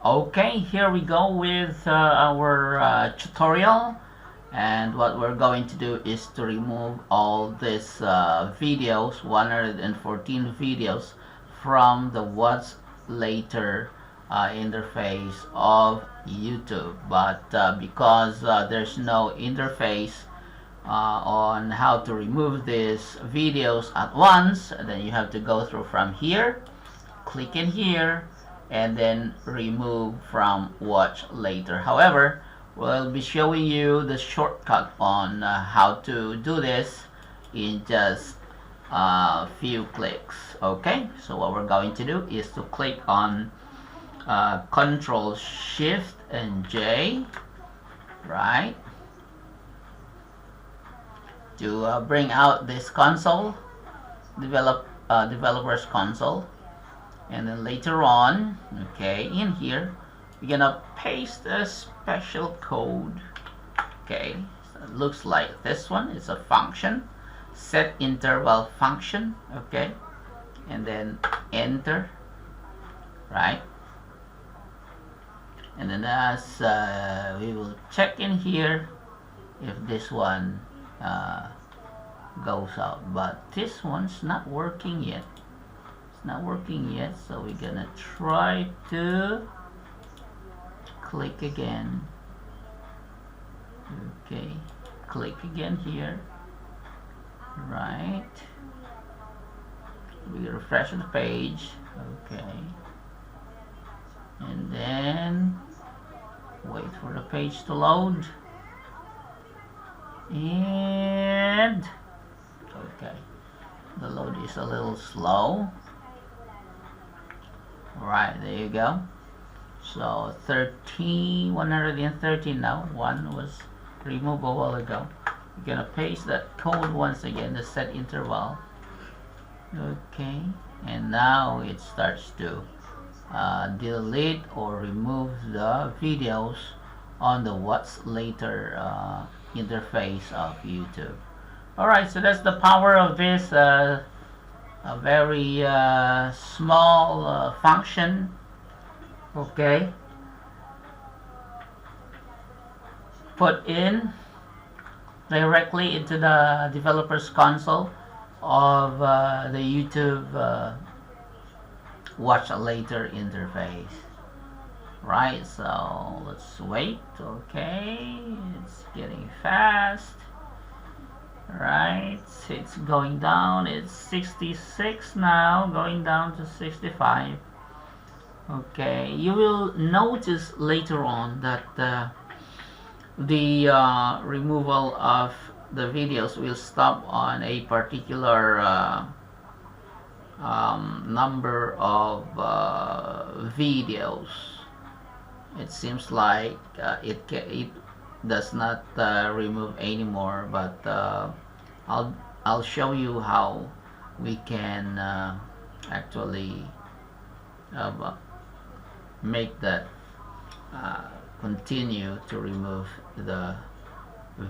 Okay, here we go with our tutorial, and what we're going to do is to remove all these videos, 114 videos from the What's Later interface of YouTube. But because there's no interface on how to remove these videos at once, then you have to go through from here, click in here, and then remove from watch later. However, we'll be showing you the shortcut on how to do this in just a few clicks. Okay, so what we're going to do is to click on Control Shift and J, right, to bring out this console, developers console. And then later on, okay, in here we're gonna paste a special code. Okay, so it looks like this one. It's a function, set interval function. Okay, and then enter, right? And then as we will check in here if this one goes out, but this one's not working yet. Not working yet, so we're gonna try to click again. Okay, click again here, right? We refresh the page. Okay, and then wait for the page to load, and okay, the load is a little slow. Right, there you go. So 113 now. One was removed a while ago. We're gonna paste that code once again, the set interval. Okay, and now it starts to delete or remove the videos on the What's Later interface of YouTube. Alright, so that's the power of this a very small function. Okay, put in directly into the developers console of the YouTube Watch Later interface. Right, so let's wait. Okay, it's getting fast. Right, it's going down. It's 66 now, going down to 65. Okay, you will notice later on that the removal of the videos will stop on a particular number of videos. It seems like it does not remove anymore, but I'll show you how we can actually make that continue to remove the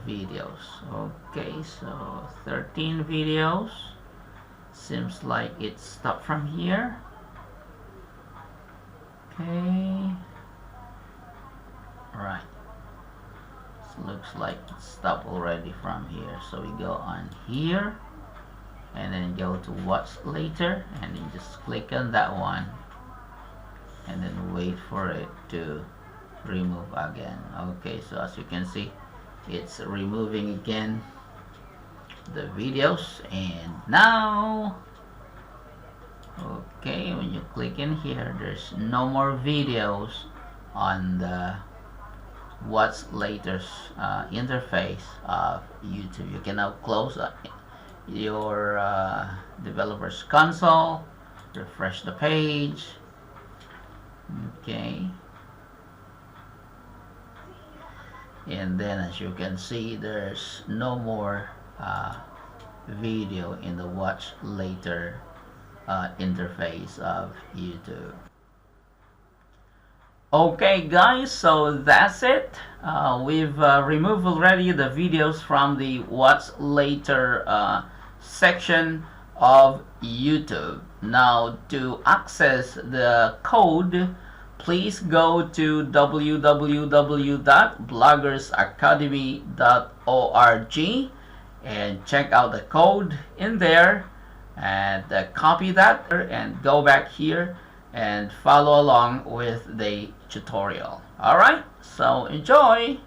videos. Okay, so 13 videos. Seems like it stopped from here. Okay, right. Looks like it stopped already from here, so we go on here and then go to What's Later and then just click on that one and then wait for it to remove again. Okay, so as you can see, it's removing again the videos, and now okay, when you click in here, there's no more videos on the What's Later's interface of YouTube. You can now close your developers console, refresh the page. Okay, and then as you can see, there's no more video in the Watch Later interface of YouTube. Okay guys, so that's it. We've removed already the videos from the What's Later section of YouTube. Now to access the code, please go to www.bloggersacademy.org and check out the code in there, and copy that and go back here and follow along with the tutorial. Alright, so enjoy!